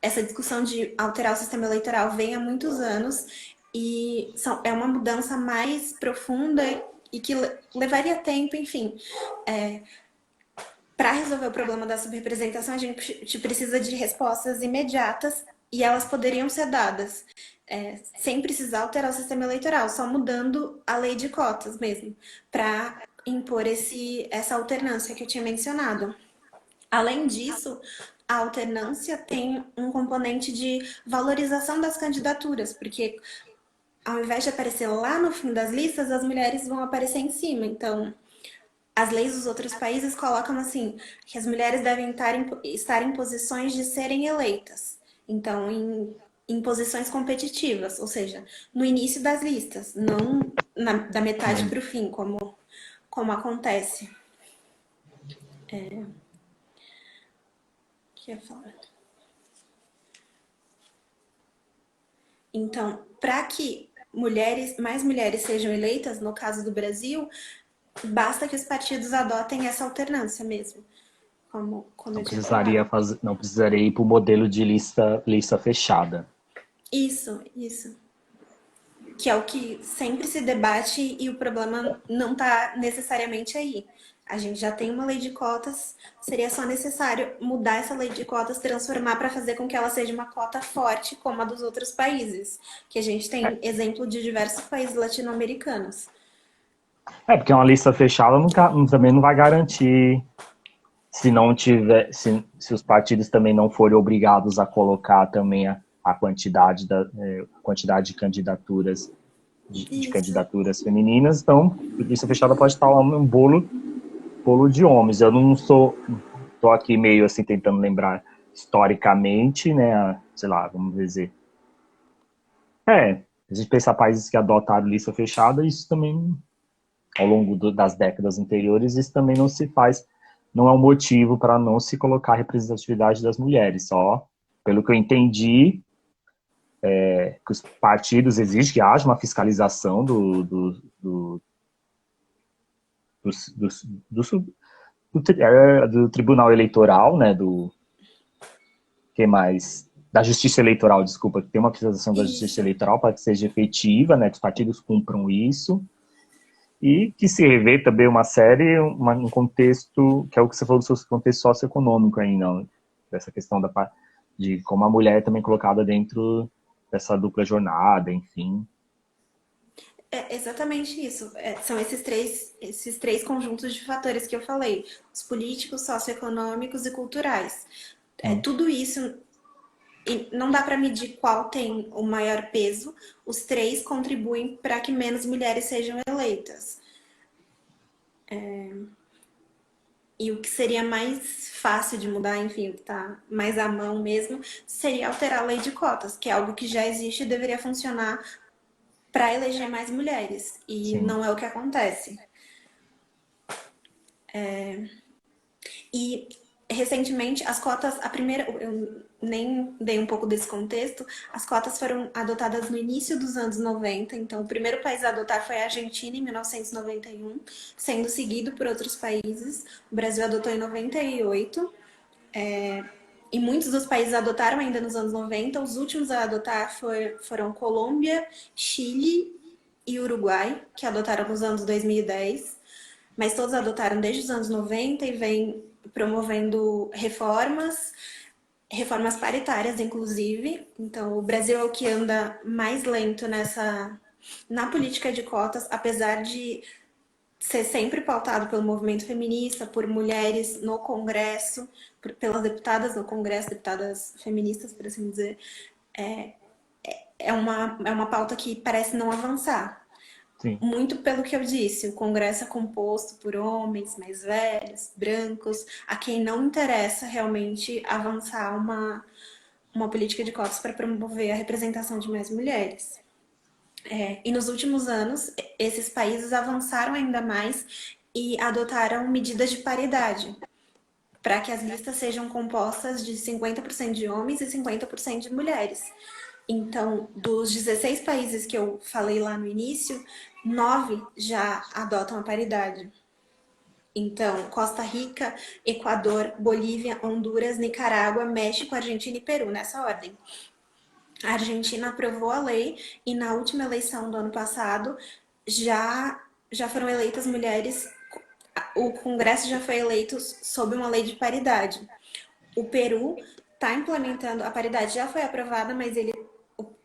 essa discussão de alterar o sistema eleitoral vem há muitos anos e é uma mudança mais profunda e que levaria tempo, enfim. Para resolver o problema da subrepresentação, a gente precisa de respostas imediatas e elas poderiam ser dadas sem precisar alterar o sistema eleitoral, só mudando a lei de cotas mesmo, para impor essa alternância que eu tinha mencionado. Além disso, a alternância tem um componente de valorização das candidaturas, porque ao invés de aparecer lá no fim das listas, as mulheres vão aparecer em cima. Então, as leis dos outros países colocam assim, que as mulheres devem estar em posições de serem eleitas. Então, em posições competitivas, ou seja, no início das listas, não da metade para o fim, como acontece. Que ia falar? Então, para que mais mulheres sejam eleitas, no caso do Brasil, basta que os partidos adotem essa alternância mesmo. Como Não precisaria ir para o modelo de lista fechada. Isso. Que é o que sempre se debate e o problema não está necessariamente aí. A gente já tem uma lei de cotas, seria só necessário mudar essa lei de cotas, transformar para fazer com que ela seja uma cota forte, como a dos outros países. Que a gente tem exemplo de diversos países latino-americanos. Porque uma lista fechada também não vai garantir, se não tiver, se os partidos também não forem obrigados a colocar também a quantidade, quantidade de candidaturas de Isso. candidaturas femininas, então lista fechada pode estar um bolo de homens. Eu não estou aqui meio assim tentando lembrar historicamente, né? Sei lá, vamos dizer. A gente pensar países que adotaram lista fechada, isso também, ao longo das décadas anteriores, isso também não se faz, não é um motivo para não se colocar a representatividade das mulheres. Só, pelo que eu entendi, que os partidos exigem que haja uma fiscalização do, do, do Tribunal Eleitoral, né? Do que mais? Da Justiça Eleitoral, desculpa, que tem uma fiscalização da Justiça Isso. Eleitoral para que seja efetiva, né? Que os partidos cumpram isso. E que se revê também uma série, um contexto, que é o que você falou do seu contexto socioeconômico aí, não? Dessa questão de como a mulher é também colocada dentro dessa dupla jornada, enfim. É exatamente isso. São esses três conjuntos de fatores que eu falei: os políticos, socioeconômicos e culturais. Tudo isso, e não dá para medir qual tem o maior peso. Os três contribuem para que menos mulheres sejam eleitas. E o que seria mais fácil de mudar, enfim, o que está mais à mão mesmo, seria alterar a lei de cotas, que é algo que já existe e deveria funcionar para eleger mais mulheres. E Sim. não é o que acontece. E recentemente as cotas, a primeira, eu nem dei um pouco desse contexto, as cotas foram adotadas no início dos anos 90, então o primeiro país a adotar foi a Argentina em 1991, sendo seguido por outros países. O Brasil adotou em 98. E muitos dos países adotaram ainda nos anos 90. Os últimos a adotar foram Colômbia, Chile e Uruguai, que adotaram nos anos 2010. Mas todos adotaram desde os anos 90 e vem promovendo reformas paritárias, inclusive. Então, o Brasil é o que anda mais lento na política de cotas, apesar de ser sempre pautado pelo movimento feminista, por mulheres no Congresso, pelas deputadas no Congresso, deputadas feministas, por assim dizer. É uma pauta que parece não avançar. Sim. Muito pelo que eu disse, o Congresso é composto por homens mais velhos, brancos, a quem não interessa realmente avançar uma política de cotas para promover a representação de mais mulheres. E nos últimos anos, esses países avançaram ainda mais e adotaram medidas de paridade, para que as listas sejam compostas de 50% de homens e 50% de mulheres. Então, dos 16 países que eu falei lá no início, 9 já adotam a paridade. Então, Costa Rica, Equador, Bolívia, Honduras, Nicarágua, México, Argentina e Peru, nessa ordem. A Argentina aprovou a lei e na última eleição do ano passado já foram eleitas mulheres, o Congresso já foi eleito sob uma lei de paridade. O Peru está implementando, a paridade já foi aprovada, mas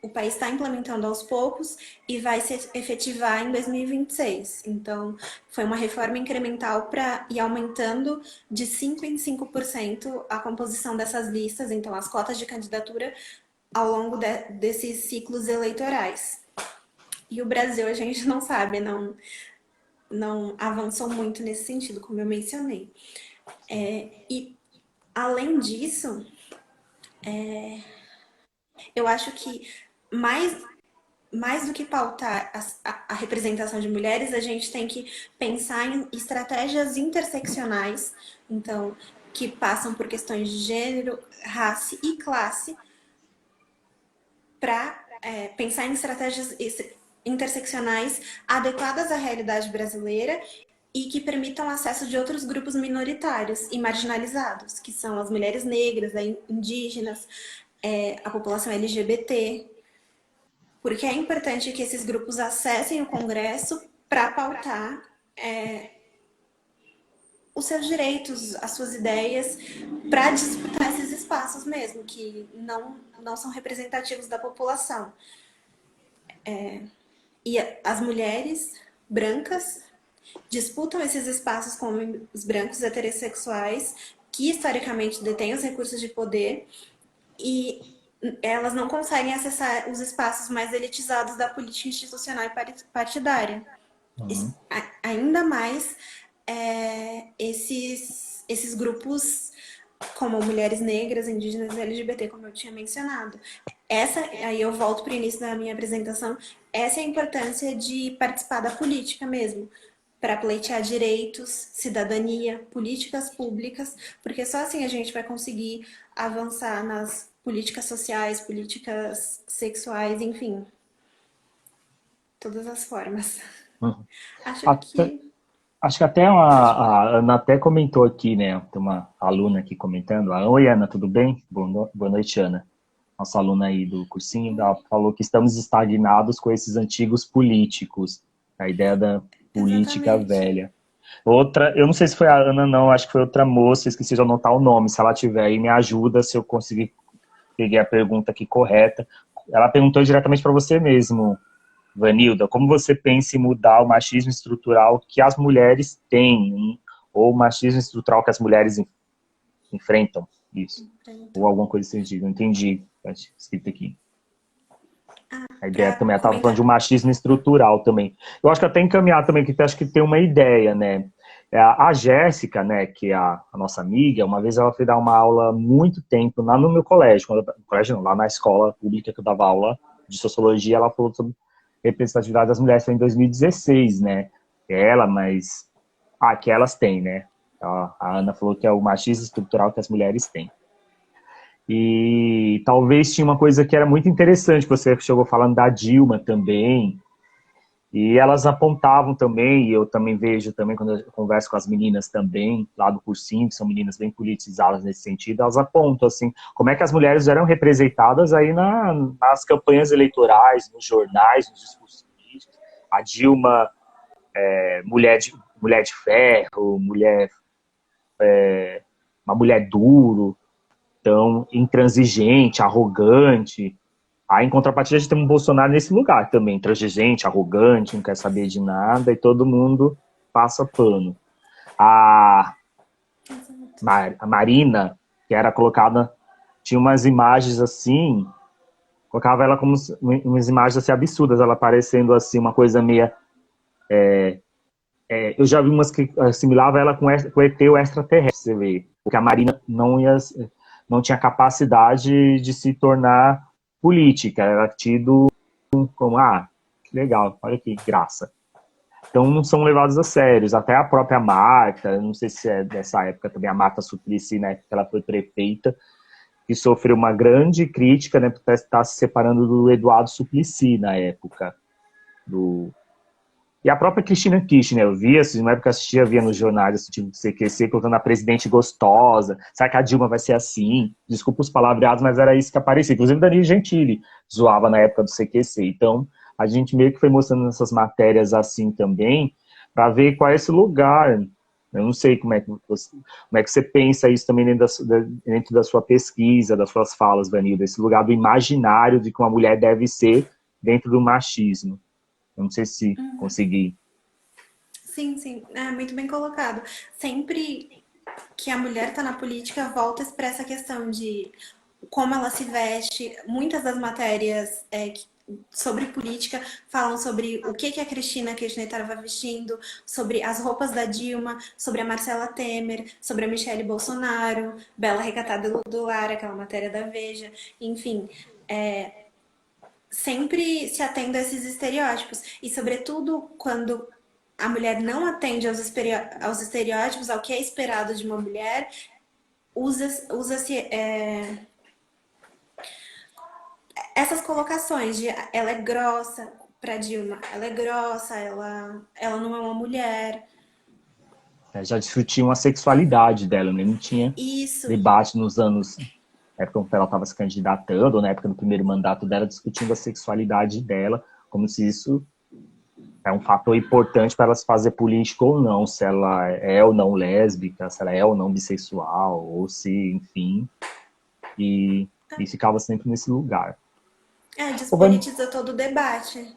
o país está implementando aos poucos e vai se efetivar em 2026. Então, foi uma reforma incremental para ir aumentando de 5 em 5% a composição dessas listas, então as cotas de candidatura ao longo desses ciclos eleitorais. E o Brasil, a gente não sabe, não avançou muito nesse sentido, como eu mencionei. E, além disso, eu acho que mais do que pautar a representação de mulheres, a gente tem que pensar em estratégias interseccionais, então, que passam por questões de gênero, raça e classe, para pensar em estratégias interseccionais adequadas à realidade brasileira e que permitam acesso de outros grupos minoritários e marginalizados, que são as mulheres negras, indígenas, a população LGBT, porque é importante que esses grupos acessem o Congresso para pautar os seus direitos, as suas ideias, para disputar esses espaços mesmo, que não são representativos da população. E as mulheres brancas disputam esses espaços com os brancos heterossexuais, que historicamente detêm os recursos de poder, e elas não conseguem acessar os espaços mais elitizados da política institucional e partidária. Uhum. Ainda mais esses grupos como mulheres negras, indígenas e LGBT, como eu tinha mencionado. Aí eu volto para o início da minha apresentação, essa é a importância de participar da política mesmo, para pleitear direitos, cidadania, políticas públicas, porque só assim a gente vai conseguir avançar nas políticas sociais, políticas sexuais, enfim, todas as formas. Uhum. Acho Até, que. acho que até a Ana até comentou aqui, né? Tem uma aluna aqui comentando. Oi, Ana, tudo bem? Boa noite, Ana. Nossa aluna aí do cursinho, ela falou que estamos estagnados com esses antigos políticos. A ideia da política Exatamente. velha. Outra, eu não sei se foi a Ana, não, acho que foi outra moça, esqueci de anotar o nome. Se ela tiver aí, me ajuda se eu conseguir. Peguei a pergunta aqui correta. Ela perguntou diretamente para você mesmo, Vanilda, como você pensa em mudar o machismo estrutural que as mulheres têm, ou o machismo estrutural que as mulheres enfrentam? Isso. Ou Então, alguma coisa assim, não entendi. Tá escrito aqui. A ideia para também, ela estava falando de um comentar. machismo estrutural também. Eu acho que até encaminhar também, que acho que tem uma ideia, né? A Jéssica, né, que é a nossa amiga, uma vez ela foi dar uma aula há muito tempo lá no meu colégio, no colégio não, lá na escola pública que eu dava aula de sociologia, ela falou sobre representatividade das mulheres, foi em 2016, né? Ela, mas que elas têm, né? A Ana falou que é o machismo estrutural que as mulheres têm. E talvez tinha uma coisa que era muito interessante, você chegou falando da Dilma também, e elas apontavam também, e eu também vejo também quando eu converso com as meninas também, lá do cursinho, que são meninas bem politizadas nesse sentido, elas apontam assim, como é que as mulheres eram representadas aí nas campanhas eleitorais, nos jornais, nos discursos políticos. A Dilma, mulher de ferro, uma mulher duro, tão intransigente, arrogante. Aí, em contrapartida, a gente tem um Bolsonaro nesse lugar também, intransigente, arrogante, não quer saber de nada, e todo mundo passa pano. A, a Marina, que era colocada, tinha umas imagens assim, colocava ela como umas imagens assim absurdas, ela parecendo assim, uma coisa meia. Eu já vi umas que assimilava ela com o ET o extraterrestre, você vê. Porque a Marina não tinha capacidade de se tornar política, era tido como, que legal, olha que graça. Então não são levados a sérios. Até a própria Marta, não sei se é dessa época também, a Marta Suplicy, né, que ela foi prefeita, que sofreu uma grande crítica, né, por estar se separando do Eduardo Suplicy na época. E a própria Cristina Kirchner, eu via, assim, na época eu via nos jornais, assim, tipo, CQC, colocando a presidente gostosa, será que a Dilma vai ser assim? Desculpa os palavreados, mas era isso que aparecia. Inclusive, Danilo Gentili zoava na época do CQC. Então, a gente meio que foi mostrando essas matérias assim também, para ver qual é esse lugar. Eu não sei como é que você pensa isso também dentro da sua pesquisa, das suas falas, Vanilda, esse lugar do imaginário de que uma mulher deve ser dentro do machismo. Eu não sei se consegui. Sim, sim, é muito bem colocado. Sempre que a mulher está na política, volta para essa questão de como ela se veste. Muitas das matérias sobre política falam sobre o que a Cristina Kirchner estava vestindo, sobre as roupas da Dilma, sobre a Marcela Temer, sobre a Michele Bolsonaro, Bela Recatada do Lar, aquela matéria da Veja, enfim. Sempre se atende a esses estereótipos. E, sobretudo, quando a mulher não atende aos estereótipos, ao que é esperado de uma mulher, usa-se essas colocações de ela é grossa para Dilma, ela é grossa, ela não é uma mulher. Já discutiam a sexualidade dela, né? Não tinha Isso, debate nos anos, na época que ela estava se candidatando, ou na época do primeiro mandato dela, discutindo a sexualidade dela, como se isso é um fator importante para ela se fazer política ou não, se ela é ou não lésbica, se ela é ou não bissexual, ou se, enfim, e ficava sempre nesse lugar. Ô, despolitiza todo o debate.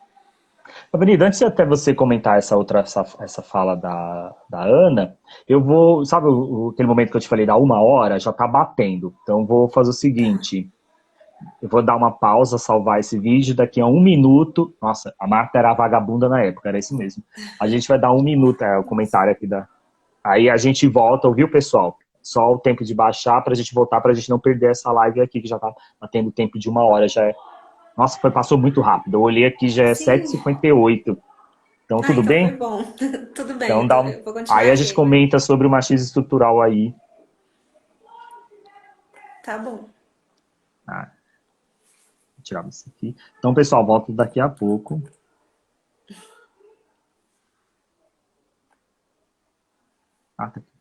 Avenida, antes de até você comentar essa fala da Ana, eu vou, sabe aquele momento que eu te falei da 1 hora, já tá batendo. Então vou fazer o seguinte, Eu vou dar uma pausa, salvar esse vídeo. Daqui a 1 minuto... Nossa, a Marta era a vagabunda na época, era isso mesmo. A gente vai dar 1 minuto, o comentário aqui da... Aí a gente volta, ouviu, pessoal? Só o tempo de baixar pra gente voltar, pra gente não perder essa live aqui, que já tá tendo tempo de 1 hora. Já é... Nossa, passou muito rápido. Eu olhei aqui, já é Sim. 7h58. Então, Ah, tudo então foi bem? bom. Tudo bem, Então, dá eu vou Aí continuar a aqui gente agora. comenta sobre o machismo estrutural aí. Tá bom. Ah, vou tirar isso aqui. Então, pessoal, volto daqui a pouco. Ah, tá aqui.